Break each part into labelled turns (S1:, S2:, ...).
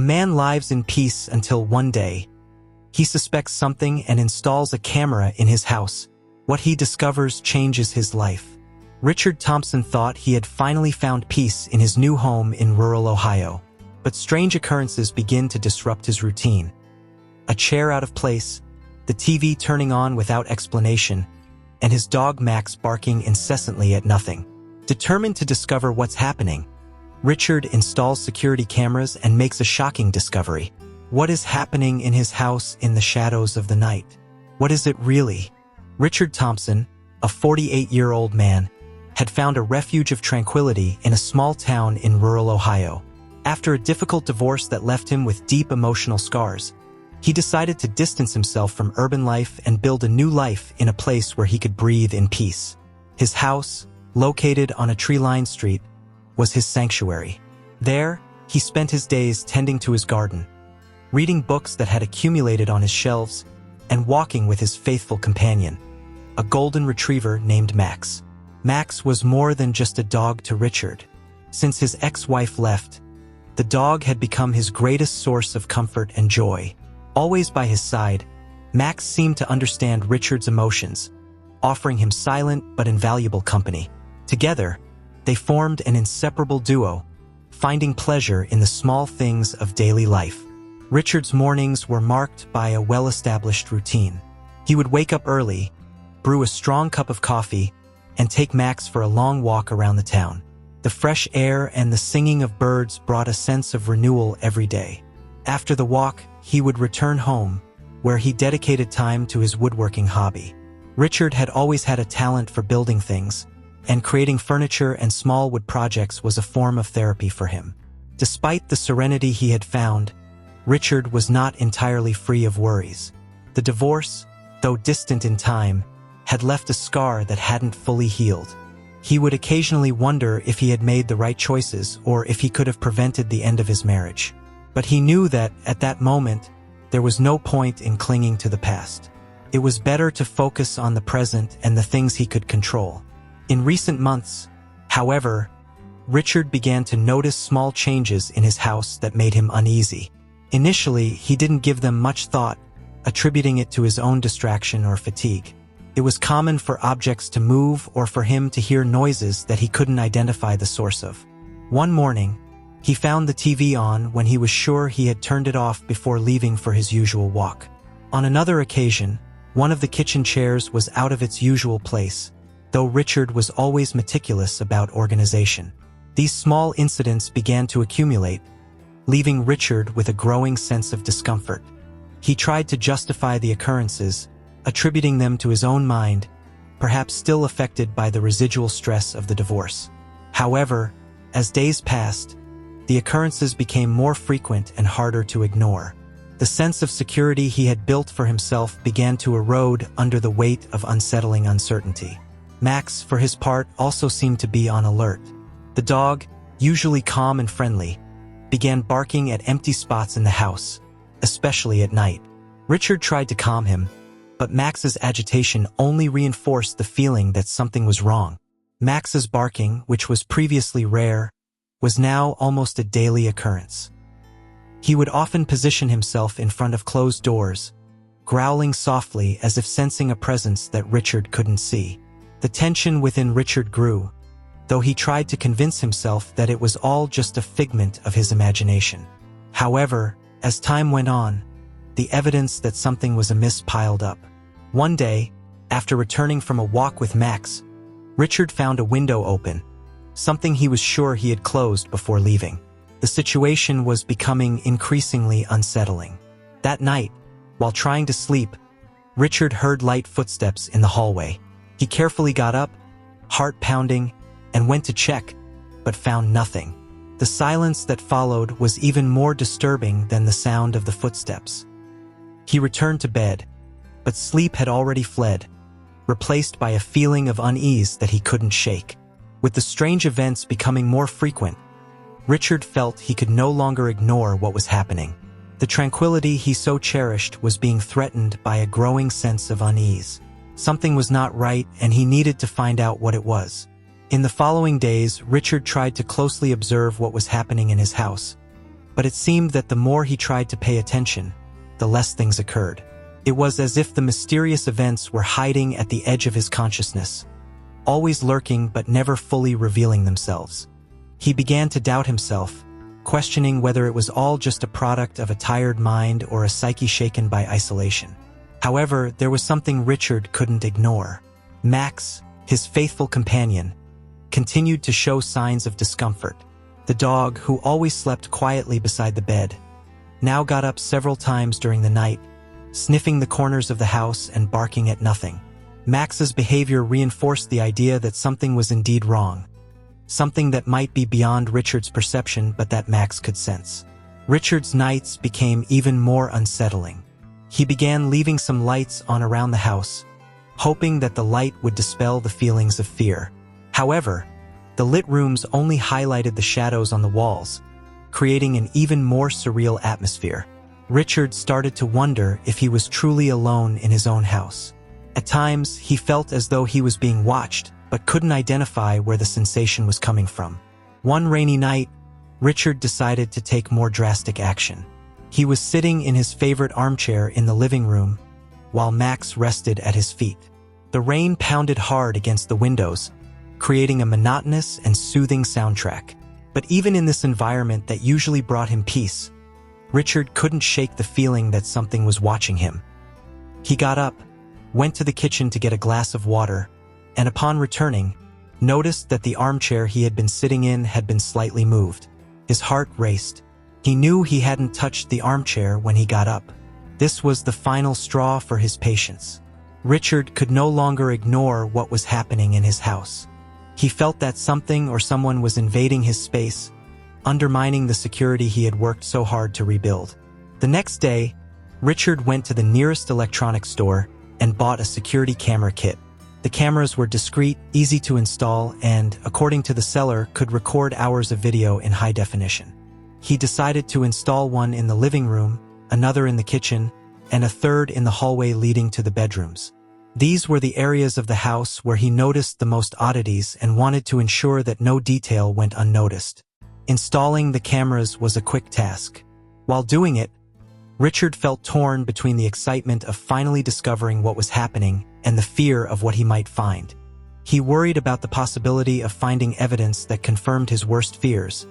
S1: man lives in peace until one day, he suspects something and installs a camera in his house. What he discovers changes his life. Richard Thompson thought he had finally found peace in his new home in rural Ohio. But strange occurrences begin to disrupt his routine. A chair out of place, the TV turning on without explanation, and his dog Max barking incessantly at nothing. Determined to discover what's happening, Richard installs security cameras and makes a shocking discovery. What is happening in his house in the shadows of the night? What is it really? Richard Thompson, a 48-year-old man, had found a refuge of tranquility in a small town in rural Ohio. After a difficult divorce that left him with deep emotional scars, he decided to distance himself from urban life and build a new life in a place where he could breathe in peace. His house, located on a tree-lined street, was his sanctuary. There, he spent his days tending to his garden, reading books that had accumulated on his shelves, and walking with his faithful companion, a golden retriever named Max. Max was more than just a dog to Richard. Since his ex-wife left, the dog had become his greatest source of comfort and joy. Always by his side, Max seemed to understand Richard's emotions, offering him silent but invaluable company. Together, they formed an inseparable duo, finding pleasure in the small things of daily life. Richard's mornings were marked by a well-established routine. He would wake up early, brew a strong cup of coffee, and take Max for a long walk around the town. The fresh air and the singing of birds brought a sense of renewal every day. After the walk, he would return home, where he dedicated time to his woodworking hobby. Richard had always had a talent for building things, and creating furniture and small wood projects was a form of therapy for him. Despite the serenity he had found, Richard was not entirely free of worries. The divorce, though distant in time, had left a scar that hadn't fully healed. He would occasionally wonder if he had made the right choices or if he could have prevented the end of his marriage. But he knew that, at that moment, there was no point in clinging to the past. It was better to focus on the present and the things he could control. In recent months, however, Richard began to notice small changes in his house that made him uneasy. Initially, he didn't give them much thought, attributing it to his own distraction or fatigue. It was common for objects to move or for him to hear noises that he couldn't identify the source of. One morning, he found the TV on when he was sure he had turned it off before leaving for his usual walk. On another occasion, one of the kitchen chairs was out of its usual place, though Richard was always meticulous about organization. These small incidents began to accumulate, leaving Richard with a growing sense of discomfort. He tried to justify the occurrences, attributing them to his own mind, perhaps still affected by the residual stress of the divorce. However, as days passed, the occurrences became more frequent and harder to ignore. The sense of security he had built for himself began to erode under the weight of unsettling uncertainty. Max, for his part, also seemed to be on alert. The dog, usually calm and friendly, began barking at empty spots in the house, especially at night. Richard tried to calm him, but Max's agitation only reinforced the feeling that something was wrong. Max's barking, which was previously rare, was now almost a daily occurrence. He would often position himself in front of closed doors, growling softly as if sensing a presence that Richard couldn't see. The tension within Richard grew, though he tried to convince himself that it was all just a figment of his imagination. However, as time went on, the evidence that something was amiss piled up. One day, after returning from a walk with Max, Richard found a window open, something he was sure he had closed before leaving. The situation was becoming increasingly unsettling. That night, while trying to sleep, Richard heard light footsteps in the hallway. He carefully got up, heart pounding, and went to check, but found nothing. The silence that followed was even more disturbing than the sound of the footsteps. He returned to bed, but sleep had already fled, replaced by a feeling of unease that he couldn't shake. With the strange events becoming more frequent, Richard felt he could no longer ignore what was happening. The tranquility he so cherished was being threatened by a growing sense of unease. Something was not right, and he needed to find out what it was. In the following days, Richard tried to closely observe what was happening in his house, But it seemed that the more he tried to pay attention, the less things occurred. It was as if the mysterious events were hiding at the edge of his consciousness, always lurking but never fully revealing themselves. He began to doubt himself, questioning whether it was all just a product of a tired mind or a psyche shaken by isolation. However, there was something Richard couldn't ignore. Max, his faithful companion, continued to show signs of discomfort. The dog, who always slept quietly beside the bed, now got up several times during the night, sniffing the corners of the house and barking at nothing. Max's behavior reinforced the idea that something was indeed wrong, something that might be beyond Richard's perception but that Max could sense. Richard's nights became even more unsettling. He began leaving some lights on around the house, hoping that the light would dispel the feelings of fear. However, the lit rooms only highlighted the shadows on the walls, creating an even more surreal atmosphere. Richard started to wonder if he was truly alone in his own house. At times, he felt as though he was being watched, but couldn't identify where the sensation was coming from. One rainy night, Richard decided to take more drastic action. He was sitting in his favorite armchair in the living room, while Max rested at his feet. The rain pounded hard against the windows, creating a monotonous and soothing soundtrack. But even in this environment that usually brought him peace, Richard couldn't shake the feeling that something was watching him. He got up, went to the kitchen to get a glass of water, and upon returning, noticed that the armchair he had been sitting in had been slightly moved. His heart raced. He knew he hadn't touched the armchair when he got up. This was the final straw for his patience. Richard could no longer ignore what was happening in his house. He felt that something or someone was invading his space, undermining the security he had worked so hard to rebuild. The next day, Richard went to the nearest electronics store and bought a security camera kit. The cameras were discreet, easy to install, and, according to the seller, could record hours of video in high definition. He decided to install one in the living room, another in the kitchen, and a third in the hallway leading to the bedrooms. These were the areas of the house where he noticed the most oddities and wanted to ensure that no detail went unnoticed. Installing the cameras was a quick task. While doing it, Richard felt torn between the excitement of finally discovering what was happening and the fear of what he might find. He worried about the possibility of finding evidence that confirmed his worst fears,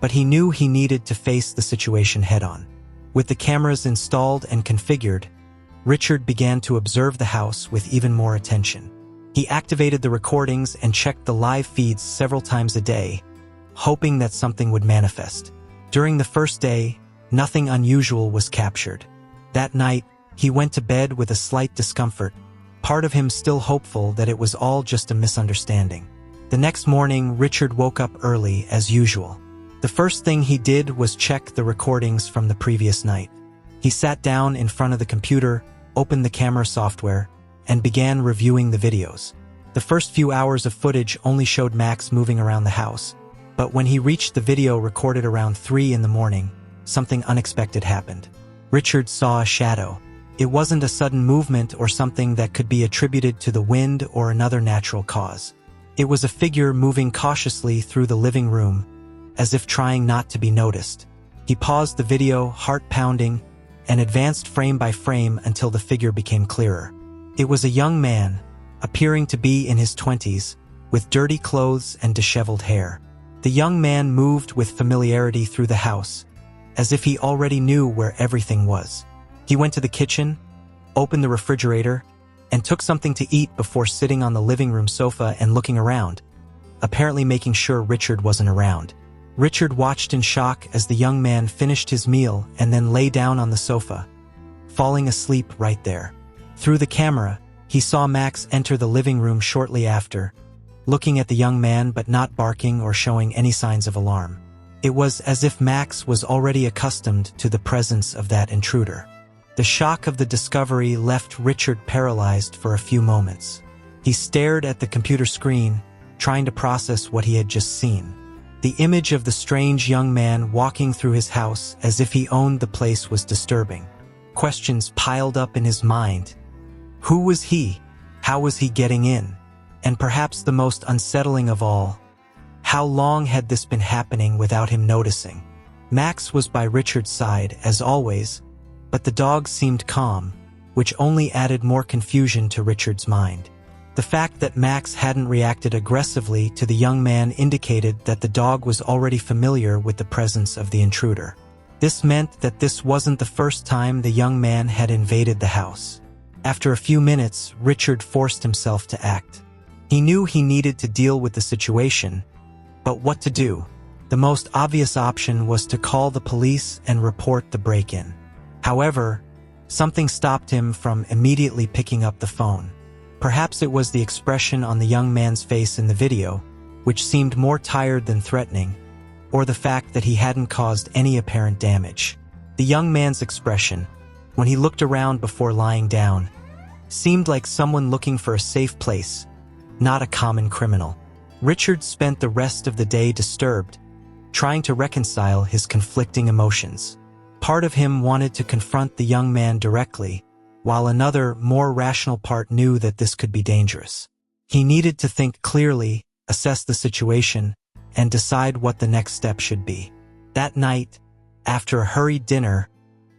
S1: but he knew he needed to face the situation head-on. With the cameras installed and configured, Richard began to observe the house with even more attention. He activated the recordings and checked the live feeds several times a day, hoping that something would manifest. During the first day, nothing unusual was captured. That night, he went to bed with a slight discomfort, part of him still hopeful that it was all just a misunderstanding. The next morning, Richard woke up early as usual. The first thing he did was check the recordings from the previous night. He sat down in front of the computer, opened the camera software, and began reviewing the videos. The first few hours of footage only showed Max moving around the house, but when he reached the video recorded around 3 in the morning, something unexpected happened. Richard saw a shadow. It wasn't a sudden movement or something that could be attributed to the wind or another natural cause. It was a figure moving cautiously through the living room, as if trying not to be noticed. He paused the video, heart pounding, and advanced frame by frame until the figure became clearer. It was a young man, appearing to be in his 20s, with dirty clothes and disheveled hair. The young man moved with familiarity through the house, as if he already knew where everything was. He went to the kitchen, opened the refrigerator, and took something to eat before sitting on the living room sofa and looking around, apparently making sure Richard wasn't around. Richard watched in shock as the young man finished his meal and then lay down on the sofa, falling asleep right there. Through the camera, he saw Max enter the living room shortly after, looking at the young man but not barking or showing any signs of alarm. It was as if Max was already accustomed to the presence of that intruder. The shock of the discovery left Richard paralyzed for a few moments. He stared at the computer screen, trying to process what he had just seen. The image of the strange young man walking through his house as if he owned the place was disturbing. Questions piled up in his mind. Who was he? How was he getting in? And perhaps the most unsettling of all, how long had this been happening without him noticing? Max was by Richard's side, as always, but the dog seemed calm, which only added more confusion to Richard's mind. The fact that Max hadn't reacted aggressively to the young man indicated that the dog was already familiar with the presence of the intruder. This meant that this wasn't the first time the young man had invaded the house. After a few minutes, Richard forced himself to act. He knew he needed to deal with the situation, but what to do? The most obvious option was to call the police and report the break-in. However, something stopped him from immediately picking up the phone. Perhaps it was the expression on the young man's face in the video, which seemed more tired than threatening, or the fact that he hadn't caused any apparent damage. The young man's expression, when he looked around before lying down, seemed like someone looking for a safe place, not a common criminal. Richard spent the rest of the day disturbed, trying to reconcile his conflicting emotions. Part of him wanted to confront the young man directly, while another, more rational part knew that this could be dangerous. He needed to think clearly, assess the situation, and decide what the next step should be. That night, after a hurried dinner,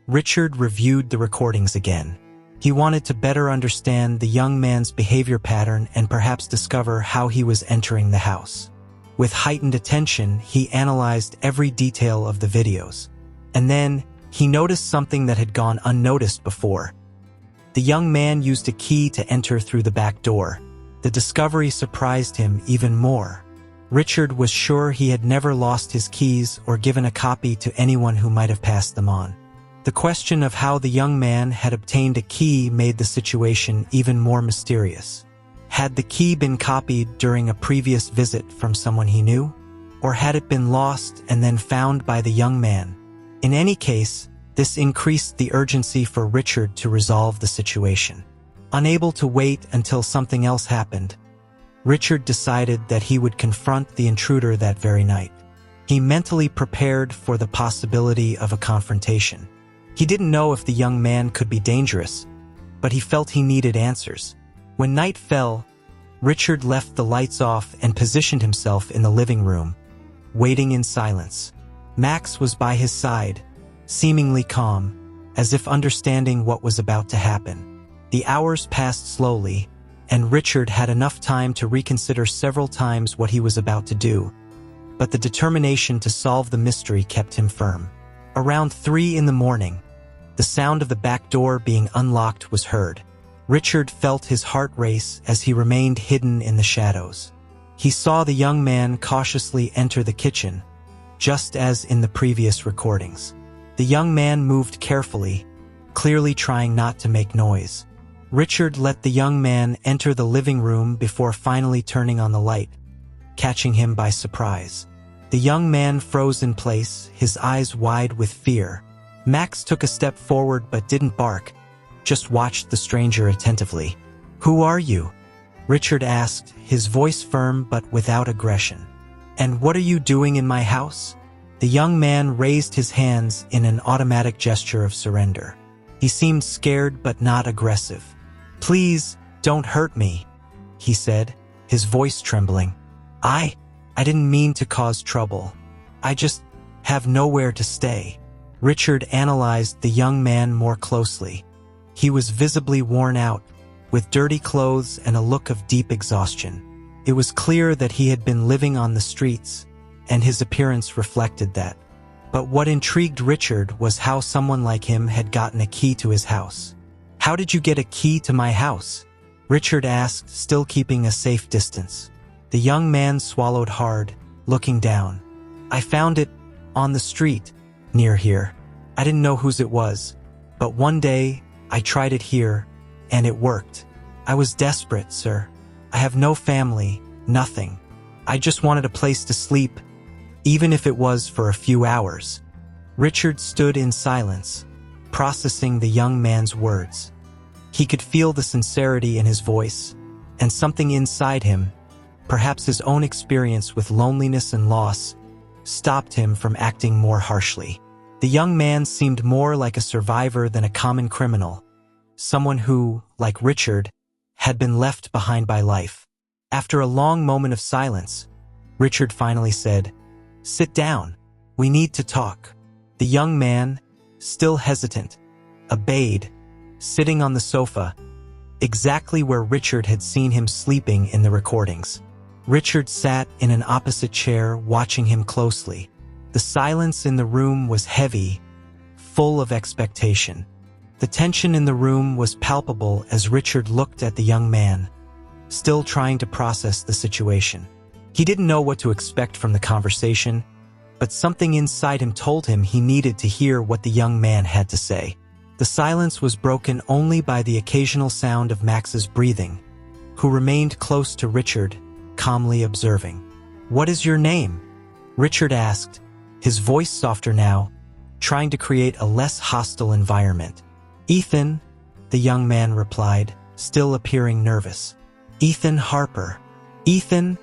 S1: Richard reviewed the recordings again. He wanted to better understand the young man's behavior pattern and perhaps discover how he was entering the house. With heightened attention, he analyzed every detail of the videos. And then, he noticed something that had gone unnoticed before. The young man used a key to enter through the back door. The discovery surprised him even more. Richard was sure he had never lost his keys or given a copy to anyone who might have passed them on. The question of how the young man had obtained a key made the situation even more mysterious. Had the key been copied during a previous visit from someone he knew? Or had it been lost and then found by the young man? In any case, this increased the urgency for Richard to resolve the situation. Unable to wait until something else happened, Richard decided that he would confront the intruder that very night. He mentally prepared for the possibility of a confrontation. He didn't know if the young man could be dangerous, but he felt he needed answers. When night fell, Richard left the lights off and positioned himself in the living room, waiting in silence. Max was by his side, seemingly calm, as if understanding what was about to happen. The hours passed slowly, and Richard had enough time to reconsider several times what he was about to do, but the determination to solve the mystery kept him firm. Around 3 in the morning, the sound of the back door being unlocked was heard. Richard felt his heart race as he remained hidden in the shadows. He saw the young man cautiously enter the kitchen, just as in the previous recordings. The young man moved carefully, clearly trying not to make noise. Richard let the young man enter the living room before finally turning on the light, catching him by surprise. The young man froze in place, his eyes wide with fear. Max took a step forward but didn't bark, just watched the stranger attentively. "Who are you?" Richard asked, his voice firm but without aggression. "And what are you doing in my house?" The young man raised his hands in an automatic gesture of surrender. He seemed scared but not aggressive. "Please, don't hurt me," he said, his voice trembling. I didn't mean to cause trouble. I just have nowhere to stay." Richard analyzed the young man more closely. He was visibly worn out, with dirty clothes and a look of deep exhaustion. It was clear that he had been living on the streets, and his appearance reflected that. But what intrigued Richard was how someone like him had gotten a key to his house. "How did you get a key to my house?" Richard asked, still keeping a safe distance. The young man swallowed hard, looking down. "I found it on the street, near here. I didn't know whose it was, but one day I tried it here, and it worked. I was desperate, sir. I have no family, nothing. I just wanted a place to sleep, even if it was for a few hours." Richard stood in silence, processing the young man's words. He could feel the sincerity in his voice, and something inside him, perhaps his own experience with loneliness and loss, stopped him from acting more harshly. The young man seemed more like a survivor than a common criminal, someone who, like Richard, had been left behind by life. After a long moment of silence, Richard finally said, "Sit down. We need to talk." The young man, still hesitant, obeyed, sitting on the sofa, exactly where Richard had seen him sleeping in the recordings. Richard sat in an opposite chair, watching him closely. The silence in the room was heavy, full of expectation. The tension in the room was palpable as Richard looked at the young man, still trying to process the situation. He didn't know what to expect from the conversation, but something inside him told him he needed to hear what the young man had to say. The silence was broken only by the occasional sound of Max's breathing, who remained close to Richard, calmly observing. "What is your name?" Richard asked, his voice softer now, trying to create a less hostile environment. "Ethan," the young man replied, still appearing nervous. "Ethan Harper." "Ethan?"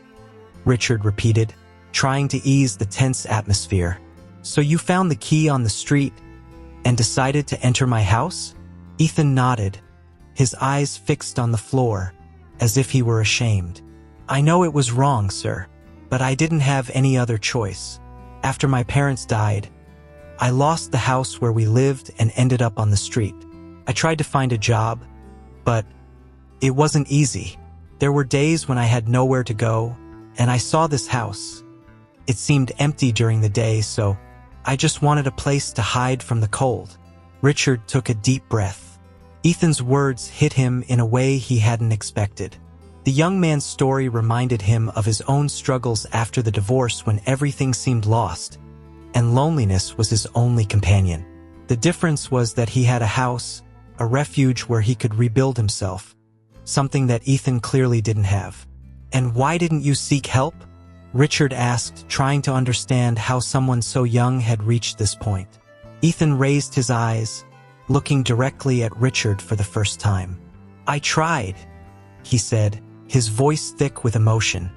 S1: Richard repeated, trying to ease the tense atmosphere. "So you found the key on the street and decided to enter my house?" Ethan nodded, his eyes fixed on the floor, as if he were ashamed. "I know it was wrong, sir, but I didn't have any other choice. After my parents died, I lost the house where we lived and ended up on the street. I tried to find a job, but it wasn't easy. There were days when I had nowhere to go, and I saw this house. It seemed empty during the day, so I just wanted a place to hide from the cold." Richard took a deep breath. Ethan's words hit him in a way he hadn't expected. The young man's story reminded him of his own struggles after the divorce, when everything seemed lost, and loneliness was his only companion. The difference was that he had a house, a refuge where he could rebuild himself, something that Ethan clearly didn't have. "And why didn't you seek help?" Richard asked, trying to understand how someone so young had reached this point. Ethan raised his eyes, looking directly at Richard for the first time. "I tried," he said, his voice thick with emotion,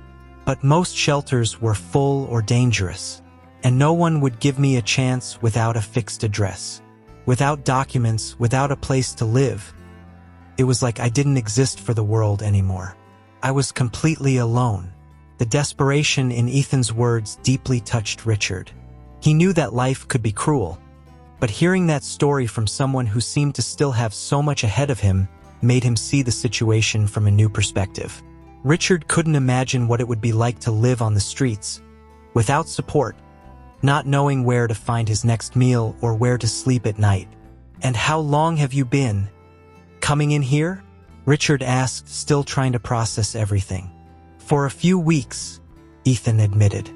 S1: "but most shelters were full or dangerous, and no one would give me a chance without a fixed address, without documents, without a place to live. It was like I didn't exist for the world anymore. I was completely alone." The desperation in Ethan's words deeply touched Richard. He knew that life could be cruel, but hearing that story from someone who seemed to still have so much ahead of him made him see the situation from a new perspective. Richard couldn't imagine what it would be like to live on the streets, without support, not knowing where to find his next meal or where to sleep at night. "And how long have you been coming in here?" Richard asked, still trying to process everything. "For a few weeks," Ethan admitted.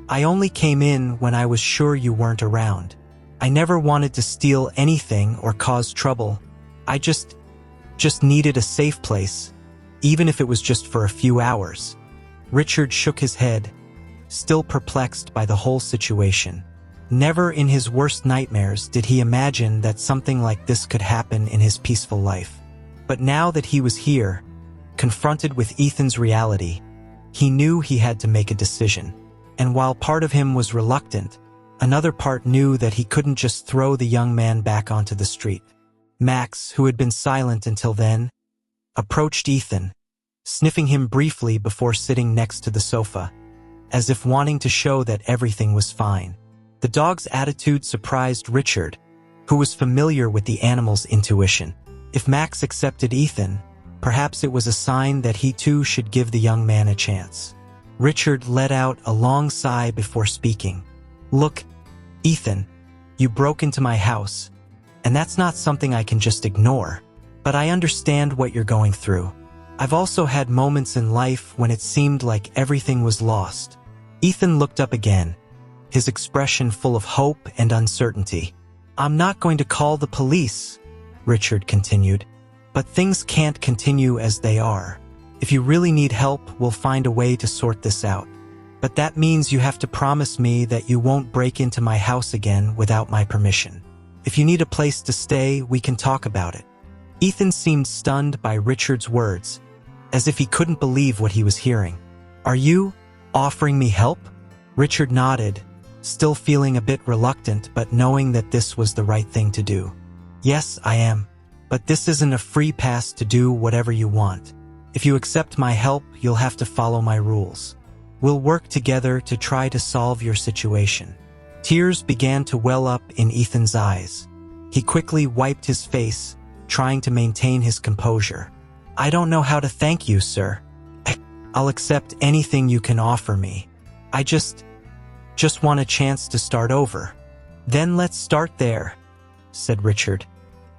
S1: "I only came in when I was sure you weren't around. I never wanted to steal anything or cause trouble. I just needed a safe place, even if it was just for a few hours." Richard shook his head, still perplexed by the whole situation. Never in his worst nightmares did he imagine that something like this could happen in his peaceful life. But now that he was here, confronted with Ethan's reality, he knew he had to make a decision. And while part of him was reluctant, another part knew that he couldn't just throw the young man back onto the street. Max, who had been silent until then, approached Ethan, sniffing him briefly before sitting next to the sofa, as if wanting to show that everything was fine. The dog's attitude surprised Richard, who was familiar with the animal's intuition. If Max accepted Ethan, perhaps it was a sign that he too should give the young man a chance. Richard let out a long sigh before speaking. "Look, Ethan, you broke into my house, and that's not something I can just ignore. But I understand what you're going through. I've also had moments in life when it seemed like everything was lost." Ethan looked up again, his expression full of hope and uncertainty. "I'm not going to call the police," Richard continued, "but things can't continue as they are. If you really need help, we'll find a way to sort this out. But that means you have to promise me that you won't break into my house again without my permission. If you need a place to stay, we can talk about it." Ethan seemed stunned by Richard's words, as if he couldn't believe what he was hearing. "Are you offering me help?" Richard nodded, still feeling a bit reluctant but knowing that this was the right thing to do. "Yes, I am. But this isn't a free pass to do whatever you want. If you accept my help, you'll have to follow my rules. We'll work together to try to solve your situation." Tears began to well up in Ethan's eyes. He quickly wiped his face, trying to maintain his composure. "I don't know how to thank you, sir. I'll accept anything you can offer me. I just want a chance to start over." "Then let's start there," said Richard,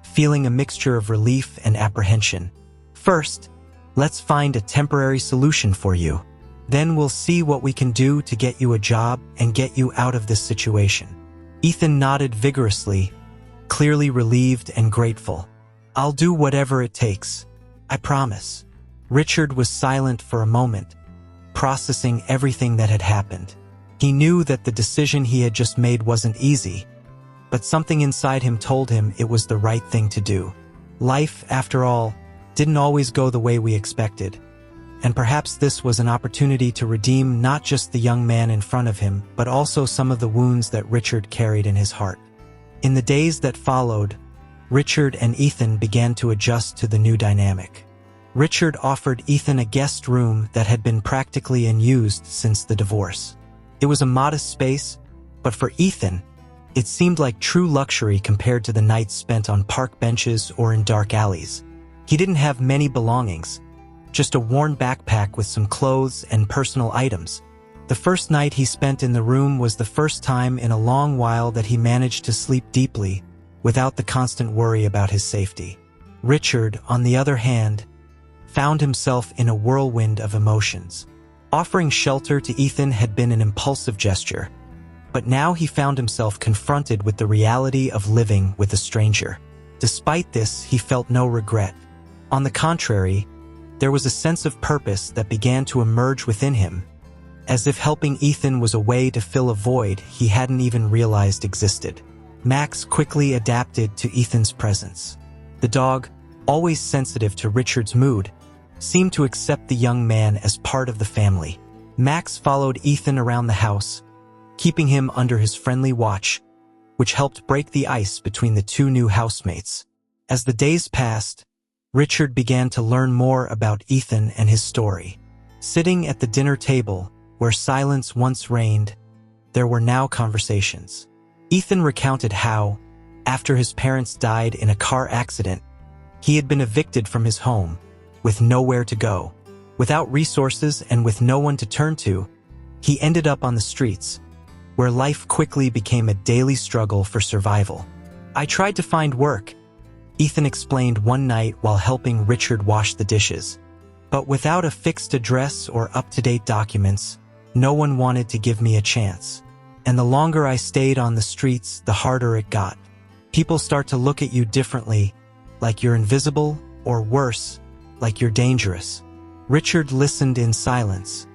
S1: feeling a mixture of relief and apprehension. "First, let's find a temporary solution for you. Then we'll see what we can do to get you a job and get you out of this situation." Ethan nodded vigorously, clearly relieved and grateful. "I'll do whatever it takes. I promise." Richard was silent for a moment, processing everything that had happened. He knew that the decision he had just made wasn't easy, but something inside him told him it was the right thing to do. Life, after all, didn't always go the way we expected, and perhaps this was an opportunity to redeem not just the young man in front of him, but also some of the wounds that Richard carried in his heart. In the days that followed, Richard and Ethan began to adjust to the new dynamic. Richard offered Ethan a guest room that had been practically unused since the divorce. It was a modest space, but for Ethan, it seemed like true luxury compared to the nights spent on park benches or in dark alleys. He didn't have many belongings, just a worn backpack with some clothes and personal items. The first night he spent in the room was the first time in a long while that he managed to sleep deeply without the constant worry about his safety. Richard, on the other hand, found himself in a whirlwind of emotions. Offering shelter to Ethan had been an impulsive gesture, but now he found himself confronted with the reality of living with a stranger. Despite this, he felt no regret. On the contrary, there was a sense of purpose that began to emerge within him, as if helping Ethan was a way to fill a void he hadn't even realized existed. Max quickly adapted to Ethan's presence. The dog, always sensitive to Richard's mood, seemed to accept the young man as part of the family. Max followed Ethan around the house, keeping him under his friendly watch, which helped break the ice between the two new housemates. As the days passed, Richard began to learn more about Ethan and his story. Sitting at the dinner table, where silence once reigned, there were now conversations. Ethan recounted how, after his parents died in a car accident, he had been evicted from his home, with nowhere to go. Without resources and with no one to turn to, he ended up on the streets, where life quickly became a daily struggle for survival. "I tried to find work," Ethan explained one night while helping Richard wash the dishes. "But without a fixed address or up-to-date documents, no one wanted to give me a chance. And the longer I stayed on the streets, the harder it got. People start to look at you differently, like you're invisible, or worse, like you're dangerous." Richard listened in silence,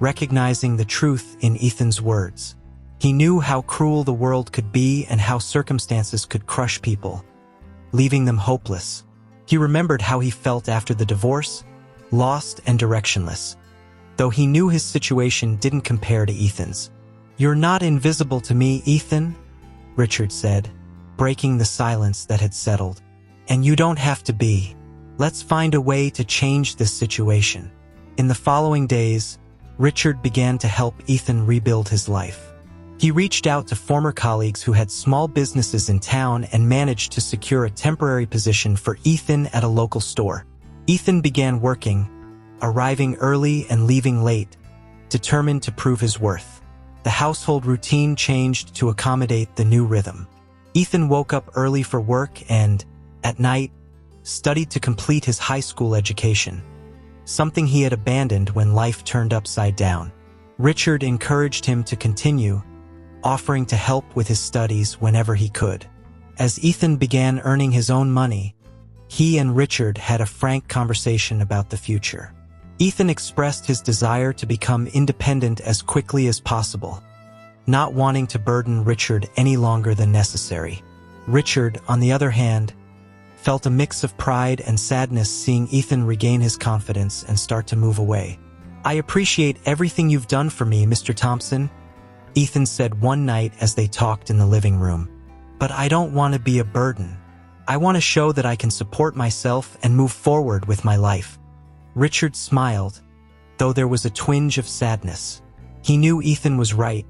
S1: recognizing the truth in Ethan's words. He knew how cruel the world could be and how circumstances could crush people, leaving them hopeless. He remembered how he felt after the divorce, lost and directionless, though he knew his situation didn't compare to Ethan's. "You're not invisible to me, Ethan," Richard said, breaking the silence that had settled. "And you don't have to be. Let's find a way to change this situation." In the following days, Richard began to help Ethan rebuild his life. He reached out to former colleagues who had small businesses in town and managed to secure a temporary position for Ethan at a local store. Ethan began working, arriving early and leaving late, determined to prove his worth. The household routine changed to accommodate the new rhythm. Ethan woke up early for work and, at night, studied to complete his high school education, something he had abandoned when life turned upside down. Richard encouraged him to continue, offering to help with his studies whenever he could. As Ethan began earning his own money, he and Richard had a frank conversation about the future. Ethan expressed his desire to become independent as quickly as possible, not wanting to burden Richard any longer than necessary. Richard, on the other hand, felt a mix of pride and sadness seeing Ethan regain his confidence and start to move away. "I appreciate everything you've done for me, Mr. Thompson," Ethan said one night as they talked in the living room. "But I don't want to be a burden. I want to show that I can support myself and move forward with my life." Richard smiled, though there was a twinge of sadness. He knew Ethan was right.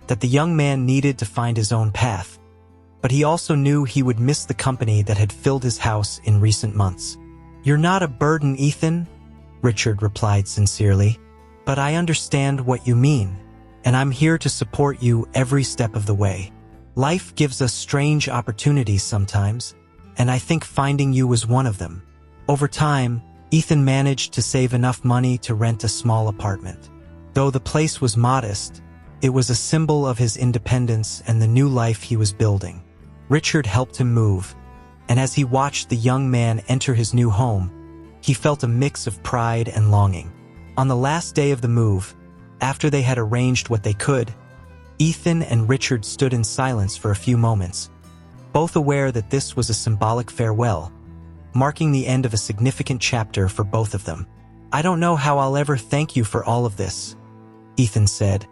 S1: that the young man needed to find his own path, but he also knew he would miss the company that had filled his house in recent months. "You're not a burden, Ethan," Richard replied sincerely, "but I understand what you mean, and I'm here to support you every step of the way. Life gives us strange opportunities sometimes, and I think finding you was one of them." Over time, Ethan managed to save enough money to rent a small apartment. Though the place was modest, it was a symbol of his independence and the new life he was building. Richard helped him move, and as he watched the young man enter his new home, he felt a mix of pride and longing. On the last day of the move, after they had arranged what they could, Ethan and Richard stood in silence for a few moments, both aware that this was a symbolic farewell, marking the end of a significant chapter for both of them. "I don't know how I'll ever thank you for all of this," Ethan said,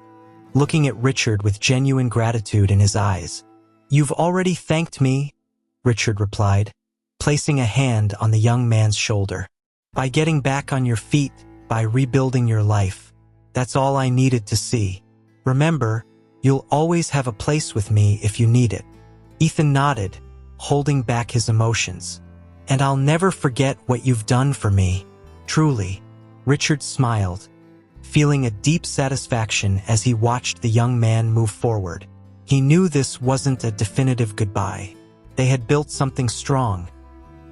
S1: looking at Richard with genuine gratitude in his eyes. "You've already thanked me," Richard replied, placing a hand on the young man's shoulder. "By getting back on your feet, by rebuilding your life. That's all I needed to see. Remember, you'll always have a place with me if you need it." Ethan nodded, holding back his emotions. "And I'll never forget what you've done for me. Truly." Richard smiled, feeling a deep satisfaction as he watched the young man move forward. He knew this wasn't a definitive goodbye. They had built something strong,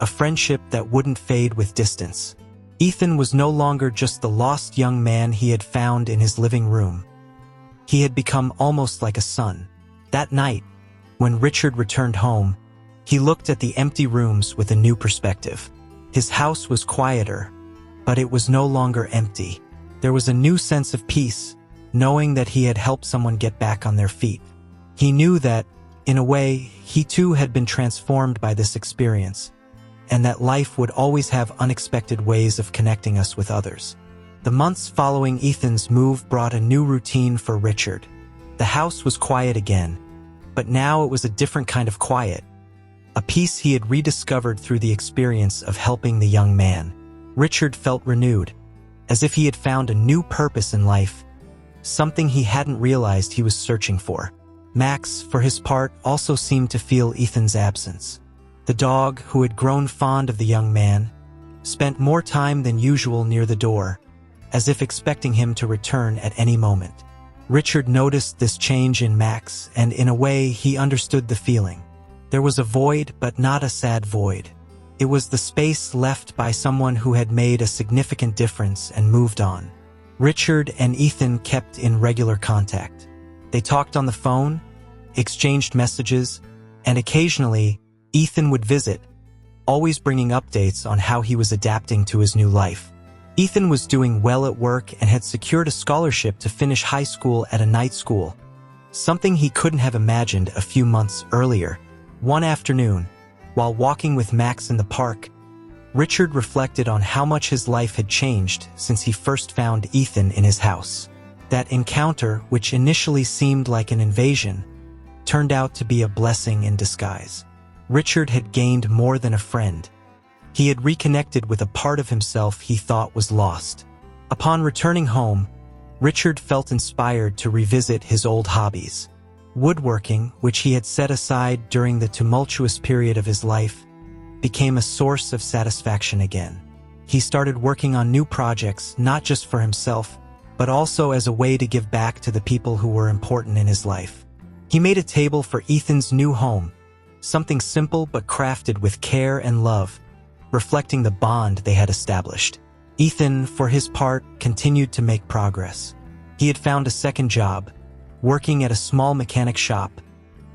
S1: a friendship that wouldn't fade with distance. Ethan was no longer just the lost young man he had found in his living room. He had become almost like a son. That night, when Richard returned home, he looked at the empty rooms with a new perspective. His house was quieter, but it was no longer empty. There was a new sense of peace, knowing that he had helped someone get back on their feet. He knew that, in a way, he too had been transformed by this experience, and that life would always have unexpected ways of connecting us with others. The months following Ethan's move brought a new routine for Richard. The house was quiet again, but now it was a different kind of quiet, a peace he had rediscovered through the experience of helping the young man. Richard felt renewed, as if he had found a new purpose in life, something he hadn't realized he was searching for. Max, for his part, also seemed to feel Ethan's absence. The dog, who had grown fond of the young man, spent more time than usual near the door, as if expecting him to return at any moment. Richard noticed this change in Max, and in a way he understood the feeling. There was a void, but not a sad void. It was the space left by someone who had made a significant difference and moved on. Richard and Ethan kept in regular contact. They talked on the phone, exchanged messages, and occasionally, Ethan would visit, always bringing updates on how he was adapting to his new life. Ethan was doing well at work and had secured a scholarship to finish high school at a night school, something he couldn't have imagined a few months earlier. One afternoon, while walking with Max in the park, Richard reflected on how much his life had changed since he first found Ethan in his house. That encounter, which initially seemed like an invasion, turned out to be a blessing in disguise. Richard had gained more than a friend. He had reconnected with a part of himself he thought was lost. Upon returning home, Richard felt inspired to revisit his old hobbies. Woodworking, which he had set aside during the tumultuous period of his life, became a source of satisfaction again. He started working on new projects, not just for himself, but also as a way to give back to the people who were important in his life. He made a table for Ethan's new home, something simple but crafted with care and love, reflecting the bond they had established. Ethan, for his part, continued to make progress. He had found a second job, working at a small mechanic shop,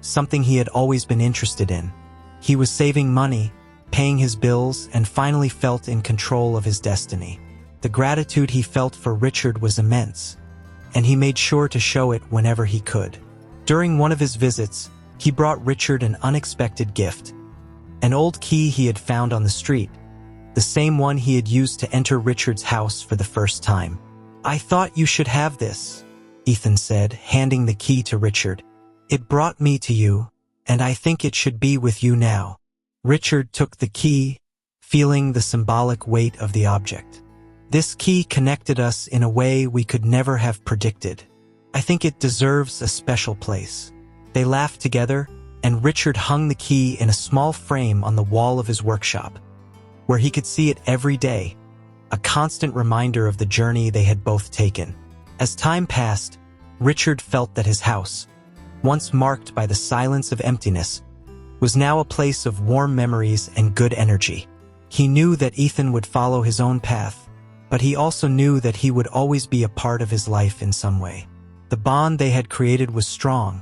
S1: something he had always been interested in. He was saving money, paying his bills, and finally felt in control of his destiny. The gratitude he felt for Richard was immense, and he made sure to show it whenever he could. During one of his visits, he brought Richard an unexpected gift, an old key he had found on the street, the same one he had used to enter Richard's house for the first time. "I thought you should have this," Ethan said, handing the key to Richard. "It brought me to you, and I think it should be with you now." Richard took the key, feeling the symbolic weight of the object. "This key connected us in a way we could never have predicted. I think it deserves a special place." They laughed together, and Richard hung the key in a small frame on the wall of his workshop, where he could see it every day, a constant reminder of the journey they had both taken. As time passed, Richard felt that his house, once marked by the silence of emptiness, was now a place of warm memories and good energy. He knew that Ethan would follow his own path, but he also knew that he would always be a part of his life in some way. The bond they had created was strong,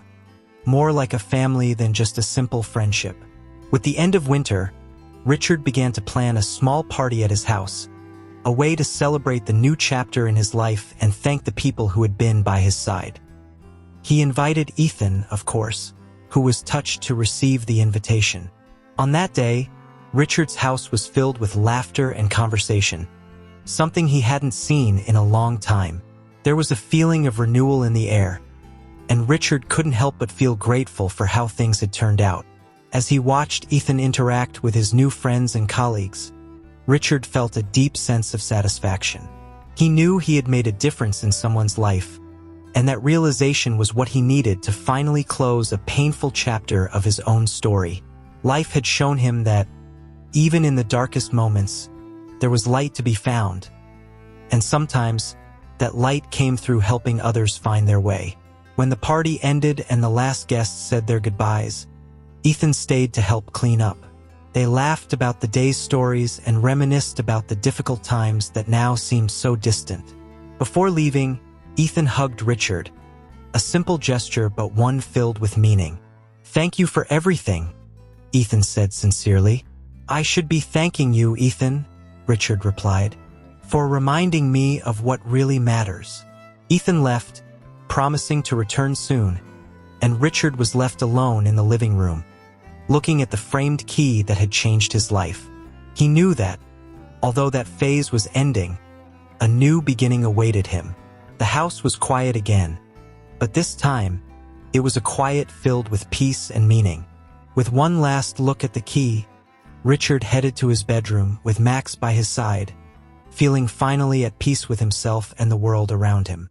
S1: more like a family than just a simple friendship. With the end of winter, Richard began to plan a small party at his house, a way to celebrate the new chapter in his life and thank the people who had been by his side. He invited Ethan, of course, who was touched to receive the invitation. On that day, Richard's house was filled with laughter and conversation, something he hadn't seen in a long time. There was a feeling of renewal in the air, and Richard couldn't help but feel grateful for how things had turned out. As he watched Ethan interact with his new friends and colleagues, Richard felt a deep sense of satisfaction. He knew he had made a difference in someone's life, and that realization was what he needed to finally close a painful chapter of his own story. Life had shown him that, even in the darkest moments, there was light to be found, and sometimes that light came through helping others find their way. When the party ended and the last guests said their goodbyes, Ethan stayed to help clean up. They laughed about the day's stories and reminisced about the difficult times that now seemed so distant. Before leaving, Ethan hugged Richard, a simple gesture but one filled with meaning. "Thank you for everything," Ethan said sincerely. "I should be thanking you, Ethan," Richard replied, "for reminding me of what really matters." Ethan left, promising to return soon, and Richard was left alone in the living room, looking at the framed key that had changed his life. He knew that, although that phase was ending, a new beginning awaited him. The house was quiet again, but this time, it was a quiet filled with peace and meaning. With one last look at the key, Richard headed to his bedroom with Max by his side, feeling finally at peace with himself and the world around him.